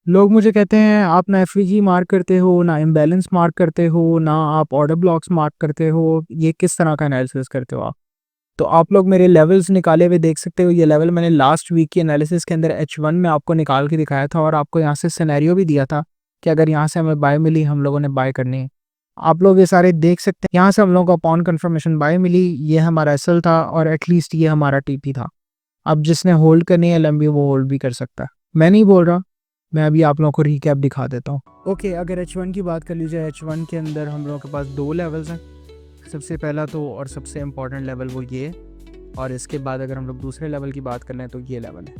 लोग मुझे कहते हैं आप ना एफवीजी मार्क करते हो, ना इम्बैलेंस मार्क करते हो, ना आप ऑर्डर ब्लॉक्स मार्क करते हो, ये किस तरह का एनालिसिस करते हो आप? तो आप लोग मेरे लेवल्स निकाले हुए देख सकते हो, ये लेवल मैंने लास्ट वीक की एनालिसिस के अंदर H1 में आपको निकाल के दिखाया था और आपको यहाँ से सिनेरियो भी दिया था कि अगर यहाँ से हमें बाय मिली, हम लोगों ने बाय करनी है। आप लोग ये सारे देख सकते हैं, यहाँ से हम लोगों को अपॉन कन्फर्मेशन बाय मिली, ये हमारा एसएल था और एटलीस्ट ये हमारा टीपी था। अब जिसने होल्ड करनी है लंबी वो होल्ड भी कर सकता है। मैं नहीं बोल रहा, मैं अभी आप लोगों को रिकैप दिखा देता हूँ। ओके, अगर H1 की बात कर लीजिए, H1 के अंदर हम लोगों के पास 2 लेवल्स हैं। सबसे पहला तो और सबसे इम्पॉर्टेंट लेवल वो ये है, और इसके बाद अगर हम लोग दूसरे लेवल की बात कर लें तो ये लेवल है।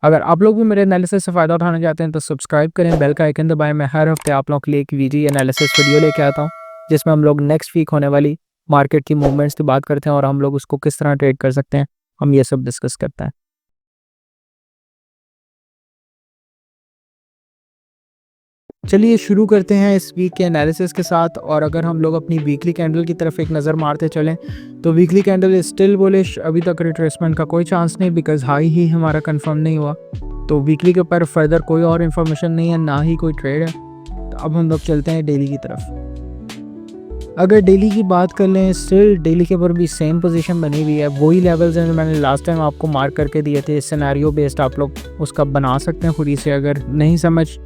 अगर आप लोग भी मेरे एनालिसिस से फ़ायदा उठाना चाहते हैं तो सब्सक्राइब करें, बेल का आइकन दबाएं। मैं हर हफ्ते आप लोगों के लिए एक वीडियो एनालिसिस वीडियो लेके आता हूँ जिसमें हम लोग नेक्स्ट वीक होने वाली मार्केट की मूवमेंट्स की बात करते हैं और हम लोग उसको किस तरह ट्रेड कर सकते हैं, हम ये सब डिस्कस करते हैं। चलिए शुरू करते हैं इस वीक के एनालिसिस के साथ। और अगर हम लोग अपनी वीकली कैंडल की तरफ एक नज़र मारते चलें तो weekly candle is still bullish. अभी तक रिट्रेसमेंट का कोई चांस नहीं, बिकॉज हाई ही हमारा कंफर्म नहीं हुआ। तो वीकली के ऊपर फर्दर कोई और इन्फॉर्मेशन नहीं है, ना ही कोई ट्रेड है। तो अब हम लोग चलते हैं डेली की तरफ। अगर डेली की बात कर लें, स्टिल डेली के ऊपर भी सेम पोजीशन बनी हुई है। वही लेवल्स हैं जो मैंने लास्ट टाइम आपको मार्क करके दिए थे। सिनेरियो बेस्ड आप लोग उसका बना सकते हैं खुद ही से।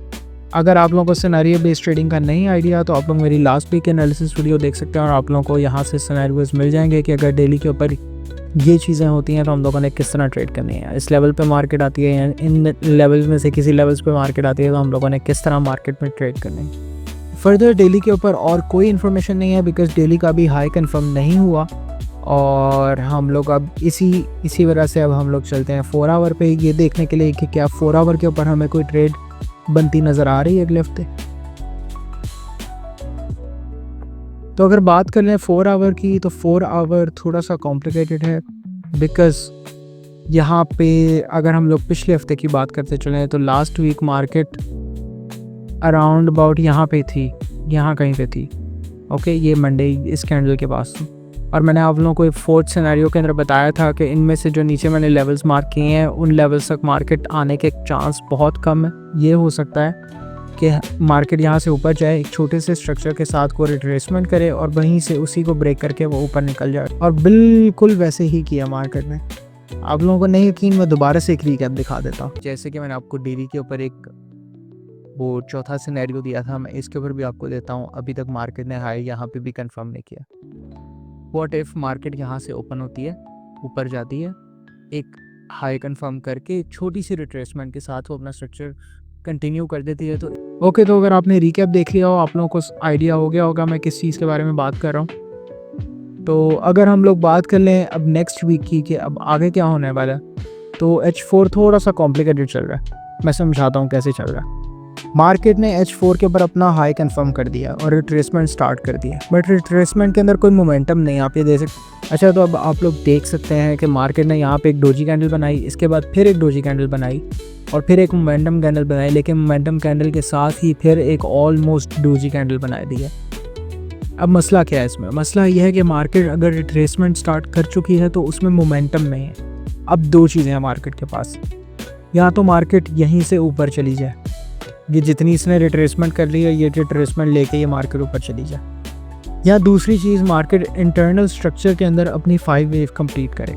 अगर आप लोगों को सिनेरियो बेस्ड ट्रेडिंग का नहीं आइडिया तो आप लोग मेरी लास्ट वीक एनालिसिस वीडियो देख सकते हैं और आप लोगों को यहाँ से सिनेरियोज मिल जाएंगे कि अगर डेली के ऊपर ये चीज़ें होती हैं तो हम लोगों ने किस तरह ट्रेड करनी है। इस लेवल पे मार्केट आती है या इन लेवल्स में से किसी लेवल्स पे मार्केट आती है तो हम लोगों ने किस तरह मार्केट में ट्रेड करनी है। फर्दर डेली के ऊपर और कोई इन्फॉर्मेशन नहीं है, बिकॉज डेली का भी हाई कन्फर्म नहीं हुआ और हम लोग अब इसी वजह से अब हम लोग चलते हैं 4 आवर पे, ये देखने के लिए कि क्या 4 आवर के ऊपर हमें कोई ट्रेड बनती नज़र आ रही है अगले हफ्ते। तो अगर बात कर लें 4 आवर की तो 4 आवर थोड़ा सा कॉम्प्लिकेटेड है, बिकॉज यहाँ पे अगर हम लोग पिछले हफ्ते की बात करते चलें तो last week market around about यहाँ पे थी, यहाँ कहीं पे थी। ओके, ये मंडे इस कैंडल के पास थी और मैंने आप लोगों को एक फोर्थ सिनेरियो के अंदर बताया था कि इनमें से जो नीचे मैंने लेवल्स मार्क किए हैं उन लेवल्स तक मार्केट आने के चांस बहुत कम है। ये हो सकता है कि मार्केट यहाँ से ऊपर जाए, एक छोटे से स्ट्रक्चर के साथ को रिट्रेसमेंट करे और वहीं से उसी को ब्रेक करके वो ऊपर निकल जाए, और बिल्कुल वैसे ही किया मार्केट ने। आप लोगों को नहीं यकीन, मैं दोबारा से एक रिकैप दिखा देता हूँ। जैसे कि मैंने आपको डेली के ऊपर एक वो चौथा सिनेरियो दिया था, मैं इसके ऊपर भी आपको देता हूँ। अभी तक मार्केट ने हाई यहाँ पे भी कंफर्म नहीं किया। व्हाट इफ मार्केट यहाँ से ओपन होती है, ऊपर जाती है, एक हाई कंफर्म करके छोटी सी रिट्रेसमेंट के साथ वो अपना स्ट्रक्चर कंटिन्यू कर देती है। तो ओके, तो अगर आपने रिकैप देख लिया हो, आप लोगों को आइडिया हो गया होगा मैं किस चीज़ के बारे में बात कर रहा हूँ। तो अगर हम लोग बात कर लें अब नेक्स्ट वीक की कि अब आगे क्या होने वाला है, तो H4 थोड़ा सा कॉम्प्लिकेटेड चल रहा है। मैं समझाता हूँ कैसे चल रहा है। मार्केट ने H4 के ऊपर अपना हाई कंफर्म कर दिया और रिट्रेसमेंट स्टार्ट कर दिया, बट रिट्रेसमेंट के अंदर कोई मोमेंटम नहीं आप ये देख सकते। अच्छा, तो अब आप लोग देख सकते हैं कि मार्केट ने यहाँ पे एक डोजी कैंडल बनाई, इसके बाद फिर एक डोजी कैंडल बनाई और फिर एक मोमेंटम कैंडल बनाई, लेकिन मोमेंटम कैंडल के साथ ही फिर एक ऑलमोस्ट डोजी कैंडल बना दी है। अब मसला क्या है इसमें? मसला यह है कि मार्केट अगर रिट्रेसमेंट स्टार्ट कर चुकी है तो उसमें मोमेंटम नहीं है। अब दो चीज़ें हैं मार्केट के पास, या तो मार्केट यहीं से ऊपर चली जाए, ये जितनी इसने रिट्रेसमेंट कर ली है ये रिट्रेसमेंट लेके ये मार्केट ऊपर चली जाए, या दूसरी चीज़ मार्केट इंटरनल स्ट्रक्चर के अंदर अपनी 5 वेव कंप्लीट करे।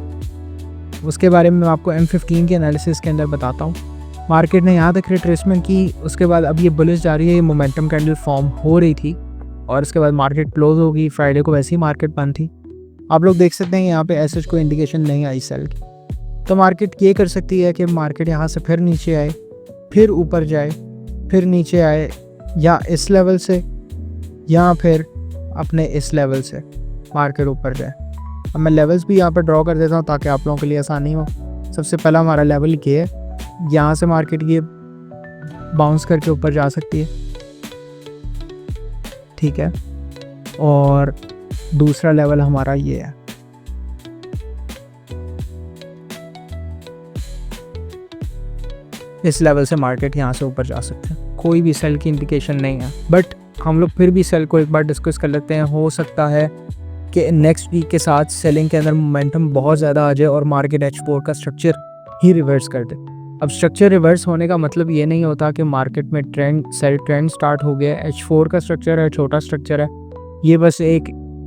उसके बारे में मैं आपको M15 के एनालिसिस के अंदर बताता हूँ। मार्केट ने यहाँ तक रिट्रेसमेंट की, उसके बाद अब ये बुलिश जा रही है, ये मोमेंटम कैंडल फॉर्म हो रही थी और उसके बाद मार्केट क्लोज होगी। फ्राइडे को वैसे ही मार्केट बंद थी। आप लोग देख सकते हैं यहाँ पे ऐसे कोई इंडिकेशन नहीं आई सेल की। तो मार्केट ये कर सकती है कि मार्केट यहाँ से फिर नीचे आए, फिर ऊपर जाए, फिर नीचे आए, या इस लेवल से या फिर अपने इस लेवल से मार्केट ऊपर जाए। अब मैं लेवल्स भी यहाँ पर ड्रॉ कर देता हूँ ताकि आप लोगों के लिए आसानी हो। सबसे पहला हमारा लेवल ये है, यहाँ से मार्केट ये बाउंस करके ऊपर जा सकती है, ठीक है। और दूसरा लेवल हमारा ये है, इस लेवल से मार्केट यहाँ से ऊपर जा सकते हैं। कोई भी सेल की इंडिकेशन नहीं है, बट हम लोग फिर भी सेल को एक बार डिस्कस कर लेते हैं। हो सकता है कि नेक्स्ट वीक के साथ सेलिंग के अंदर मोमेंटम बहुत ज़्यादा आ जाए और मार्केट H4 का स्ट्रक्चर ही रिवर्स कर दे। अब स्ट्रक्चर रिवर्स होने का मतलब ये नहीं होता कि मार्केट में सेल ट्रेंड स्टार्ट हो गया है। H4 का स्ट्रक्चर है, छोटा स्ट्रक्चर है, ये बस एक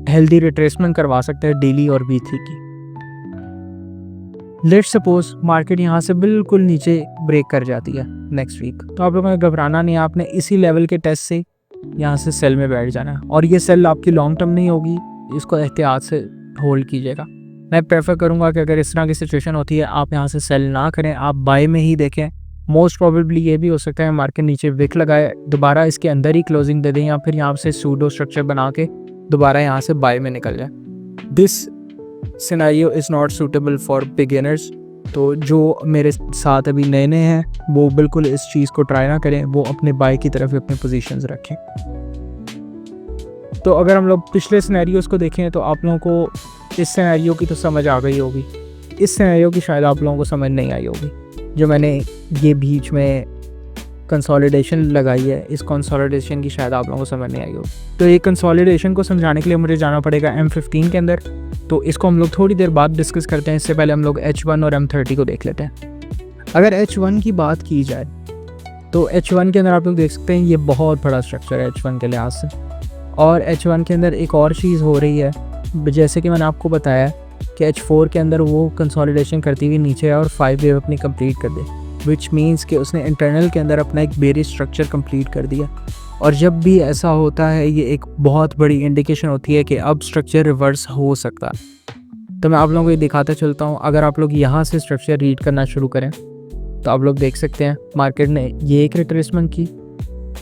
हेल्दी रिट्रेसमेंट करवा सकता है डेली और वीकली की। लेट्स सपोज मार्केट यहाँ से बिल्कुल नीचे ब्रेक कर जाती है नेक्स्ट वीक, तो आप लोगों को घबराना नहीं है, आपने इसी लेवल के टेस्ट से यहाँ से सेल में बैठ जाना है। और ये सेल आपकी लॉन्ग टर्म नहीं होगी, इसको एहतियात से होल्ड कीजिएगा। मैं प्रेफर करूँगा कि अगर इस तरह की सिचुएशन होती है आप यहाँ से सेल ना करें, आप बाय में ही देखें। मोस्ट प्रोबेबली ये भी हो सकता है मार्केट नीचे विक लगाए, दोबारा इसके अंदर ही क्लोजिंग दे दें, या फिर यहाँ से सूडो स्ट्रक्चर बना के दोबारा यहाँ से बाय में निकल जाए। This scenario is not suitable for beginners. तो जो मेरे साथ अभी नए नए हैं वो बिल्कुल इस चीज़ को ट्राई ना करें, वो अपने बाय की तरफ अपने पोजीशंस रखें। तो अगर हम लोग पिछले सिनेरियोस को देखें तो आप लोगों को इस सिनेरियो की तो समझ आ गई होगी, इस सिनेरियो की शायद आप लोगों को समझ नहीं आई होगी। जो मैंने ये बीच में कंसोलिडेशन लगाई है, इस कंसोलिडेशन की शायद आप लोगों को समझ नहीं आई होगी। तो ये कंसोलिडेशन को समझाने के लिए मुझे जाना पड़ेगा M15 के अंदर, तो इसको हम लोग थोड़ी देर बाद डिस्कस करते हैं। इससे पहले हम लोग H1 और M30 को देख लेते हैं। अगर H1 की बात की जाए तो H1 के अंदर आप लोग देख सकते हैं ये बहुत बड़ा स्ट्रक्चर है H1 के लिहाज से। और H1 के अंदर एक और चीज़ हो रही है, जैसे कि मैंने आपको बताया कि H4 के अंदर वो कंसोलिडेशन करती हुई नीचे है और 5 वेव अपनी कंप्लीट कर दे, विच मीन्स कि उसने इंटरनल के अंदर अपना एक बेरिश स्ट्रक्चर कंप्लीट कर दिया। और जब भी ऐसा होता है ये एक बहुत बड़ी इंडिकेशन होती है कि अब स्ट्रक्चर रिवर्स हो सकता है। तो मैं आप लोगों को ये दिखाता चलता हूँ। अगर आप लोग यहाँ से स्ट्रक्चर रीड करना शुरू करें तो आप लोग देख सकते हैं मार्केट ने ये एक रिट्रेसमेंट की,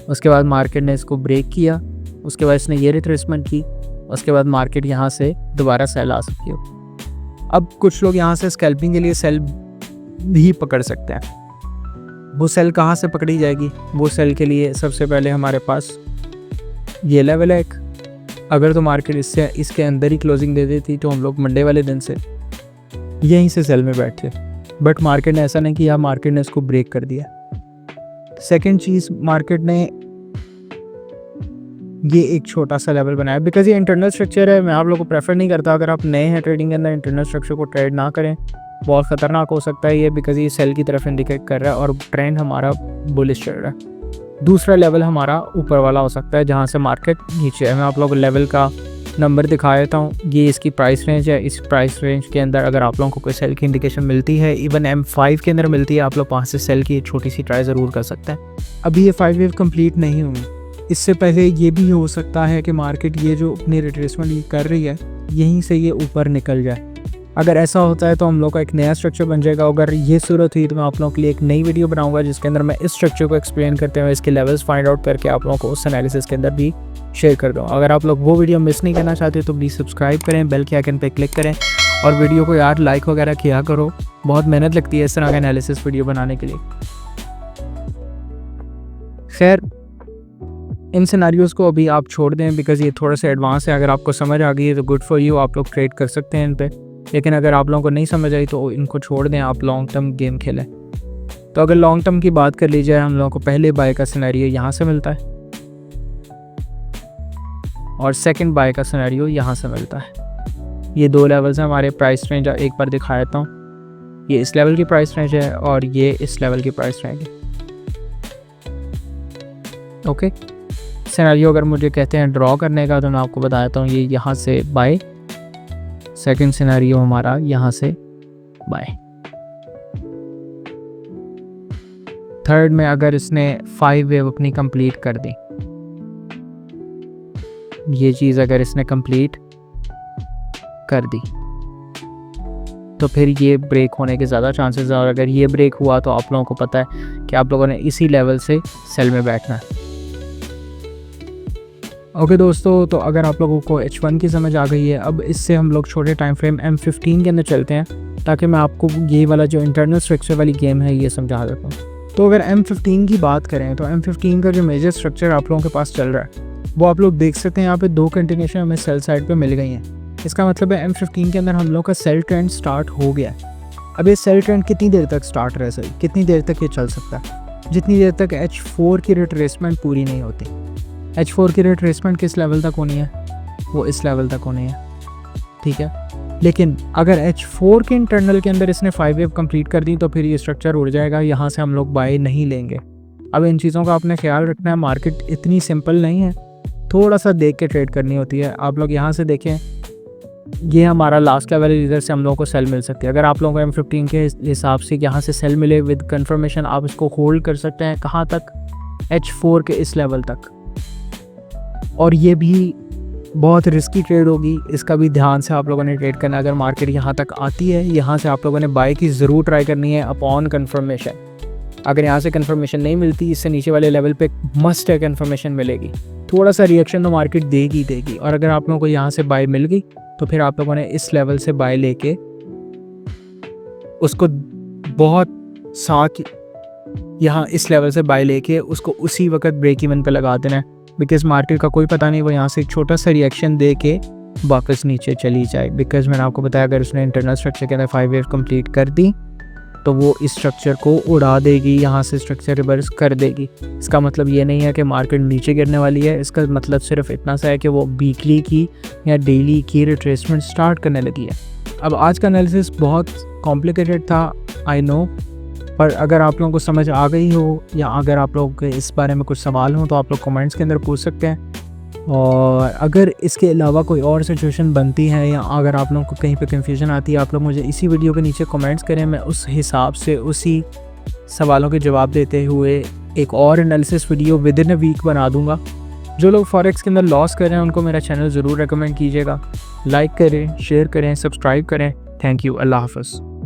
उसके बाद मार्केट ने इसको ब्रेक किया, उसके बाद इसने ये रिट्रेसमेंट की, उसके बाद मार्केट यहाँ से दोबारा सेल आ सकती हो। अब कुछ लोग यहाँ से स्कैल्पिंग के लिए सेल भी पकड़ सकते हैं। वो सेल कहाँ से पकड़ी जाएगी? वो सेल के लिए सबसे पहले हमारे पास ये लेवल है एक। अगर तो मार्केट इसके अंदर ही क्लोजिंग दे देती तो हम लोग मंडे वाले दिन से यहीं से सेल में बैठते, बट मार्केट ने ऐसा नहीं किया, मार्केट ने इसको ब्रेक कर दिया। सेकेंड चीज़, मार्केट ने ये एक छोटा सा लेवल बनाया, बिकॉज ये इंटरनल स्ट्रक्चर है। मैं आप लोगों को प्रेफर नहीं करता, अगर आप नए हैं ट्रेडिंग के अंदर इंटरनल स्ट्रक्चर को ट्रेड ना करें, बहुत ख़तरनाक हो सकता है ये, बिकॉज ये सेल की तरफ इंडिकेट कर रहा है और ट्रेंड हमारा बुलिश चल रहा है। दूसरा लेवल हमारा ऊपर वाला हो सकता है जहाँ से मार्केट नीचे है। मैं आप लोगों को लेवल का नंबर दिखा देता हूँ, ये इसकी प्राइस रेंज है। इस प्राइस रेंज के अंदर अगर आप लोगों को कोई सेल की इंडिकेशन मिलती है, इवन M5 के अंदर मिलती है, आप लोग 5 से सेल की एक छोटी सी ट्राई ज़रूर कर सकते हैं। अभी ये 5 वेव कंप्लीट नहीं हुई, इससे पहले ये भी हो सकता है कि मार्केट ये जो अपनी रिट्रेसमेंट ये कर रही है यहीं से ये ऊपर निकल जाए। अगर ऐसा होता है तो हम लोग का एक नया स्ट्रक्चर बन जाएगा। अगर ये सूरत हुई तो मैं आप लोगों के लिए एक नई वीडियो बनाऊंगा जिसके अंदर मैं इस स्ट्रक्चर को एक्सप्लेन करते हुए इसके लेवल्स फाइंड आउट करके आप लोगों को उस एनालिसिस के अंदर भी शेयर कर दूँ। अगर आप लोग वो वीडियो मिस नहीं करना चाहते तो प्लीज़ सब्सक्राइब करें, बेल के आइकन पर क्लिक करें और वीडियो को यार लाइक वगैरह किया करो। बहुत मेहनत लगती है इस तरह का एनालिसिस वीडियो बनाने के लिए। खैर, इन सिनेरियोज़ को अभी आप छोड़ दें बिकॉज़ ये थोड़ा सा एडवांस है। अगर आपको समझ आ गई है तो गुड फॉर यू, आप लोग ट्रेड कर सकते हैं इन पे। लेकिन अगर आप लोगों को नहीं समझ आई तो इनको छोड़ दें, आप लॉन्ग टर्म गेम खेलें। तो अगर लॉन्ग टर्म की बात कर ली जाए, हम लोगों को पहले बाय का सिनेरियो यहाँ से मिलता है और सेकंड बाय का सिनेरियो यहाँ से मिलता है। ये दो लेवल्स हैं हमारे प्राइस रेंज। एक बार दिखा देता हूँ, ये इस लेवल की प्राइस रेंज है और ये इस लेवल की प्राइस रेंज है। ओके, सिनेरियो अगर मुझे कहते हैं ड्रॉ करने का तो मैं आपको बता देता हूँ, ये यहाँ से बाय, सेकंड सिनेरियो हमारा यहाँ से बाय। थर्ड में अगर इसने 5 वेव अपनी कंप्लीट कर दी, ये चीज़ अगर इसने कंप्लीट कर दी तो फिर ये ब्रेक होने के ज़्यादा चांसेस हैं। और अगर ये ब्रेक हुआ तो आप लोगों को पता है कि आप लोगों ने इसी लेवल से सेल में बैठना है। ओके दोस्तों, तो अगर आप लोगों को H1 की समझ आ गई है, अब इससे हम लोग छोटे टाइम फ्रेम M15 के अंदर चलते हैं ताकि मैं आपको ये वाला जो इंटरनल स्ट्रक्चर वाली गेम है ये समझा देता हूँ। तो अगर M15 की बात करें तो M15 का जो मेजर स्ट्रक्चर आप लोगों के पास चल रहा है वो आप लोग देख सकते हैं। यहाँ पे 2 कंटिन्यूएशन हमें सेल साइड पे मिल गई हैं। इसका मतलब है M15 के अंदर हम लोग का सेल ट्रेंड स्टार्ट हो गया है। अब ये सेल ट्रेंड कितनी देर तक स्टार्ट रह सकती, कितनी देर तक ये चल सकता है? जितनी देर तक H4 की रिट्रेसमेंट पूरी नहीं होती। H4 की रिट्रेसमेंट किस लेवल तक होनी है? वो इस लेवल तक होनी है, ठीक है। लेकिन अगर H4 के इंटरनल के अंदर इसने 5 वेव कंप्लीट कर दी तो फिर ये स्ट्रक्चर उड़ जाएगा, यहाँ से हम लोग बाय नहीं लेंगे। अब इन चीज़ों का आपने ख्याल रखना है, मार्केट इतनी सिंपल नहीं है, थोड़ा सा देख के ट्रेड करनी होती है। आप लोग यहाँ से देखें, ये हमारा लास्ट लेवल है, इधर से हम लोगों को सेल मिल सकती है। अगर आप लोगों को M15 के हिसाब से यहाँ से सेल मिले विद कंफर्मेशन, आप इसको होल्ड कर सकते हैं कहाँ तक, H4 के इस लेवल तक। और ये भी बहुत रिस्की ट्रेड होगी, इसका भी ध्यान से आप लोगों ने ट्रेड करना है। अगर मार्केट यहाँ तक आती है, यहाँ से आप लोगों ने बाय की ज़रूर ट्राई करनी है अपॉन कंफर्मेशन। अगर यहाँ से कंफर्मेशन नहीं मिलती, इससे नीचे वाले लेवल पे मस्ट है कंफर्मेशन मिलेगी, थोड़ा सा रिएक्शन तो मार्केट देगी। और अगर आप लोगों को यहाँ से बाय मिल गई तो फिर आप लोगों ने इस लेवल से बाय लेके उसको बहुत साथ यहाँ इस लेवल से बाय लेके उसको उसी वक्त ब्रेक इवन पे लगा देना है, बिकॉज मार्केट का कोई पता नहीं, वो यहाँ से एक छोटा सा रिएक्शन दे के वापस नीचे चली जाए। बिकॉज मैंने आपको बताया, अगर उसने इंटरनल स्ट्रक्चर के अंदर 5 वेव कंप्लीट कर दी तो वो इस स्ट्रक्चर को उड़ा देगी, यहाँ से स्ट्रक्चर रिवर्स कर देगी। इसका मतलब ये नहीं है कि मार्केट नीचे गिरने वाली है, इसका मतलब सिर्फ इतना सा है कि वो वीकली की या डेली की रिट्रेसमेंट स्टार्ट करने लगी है। अब आज का एनालिसिस बहुत कॉम्प्लिकेटेड था, आई नो, पर अगर आप लोगों को समझ आ गई हो या अगर आप लोगों के इस बारे में कुछ सवाल हो तो आप लोग कमेंट्स के अंदर पूछ सकते हैं। और अगर इसके अलावा कोई और सिचुएशन बनती है या अगर आप लोगों को कहीं पे कंफ्यूजन आती है, आप लोग मुझे इसी वीडियो के नीचे कमेंट्स करें, मैं उस हिसाब से उसी सवालों के जवाब देते हुए एक और analysis video within a week बना दूंगा। जो लोग फॉरेक्स के अंदर लॉस कर रहे हैं उनको मेरा चैनल ज़रूर रेकमेंड कीजिएगा, लाइक करें, शेयर करें, सब्सक्राइब करें। थैंक यू, अल्लाह हाफ़िज़।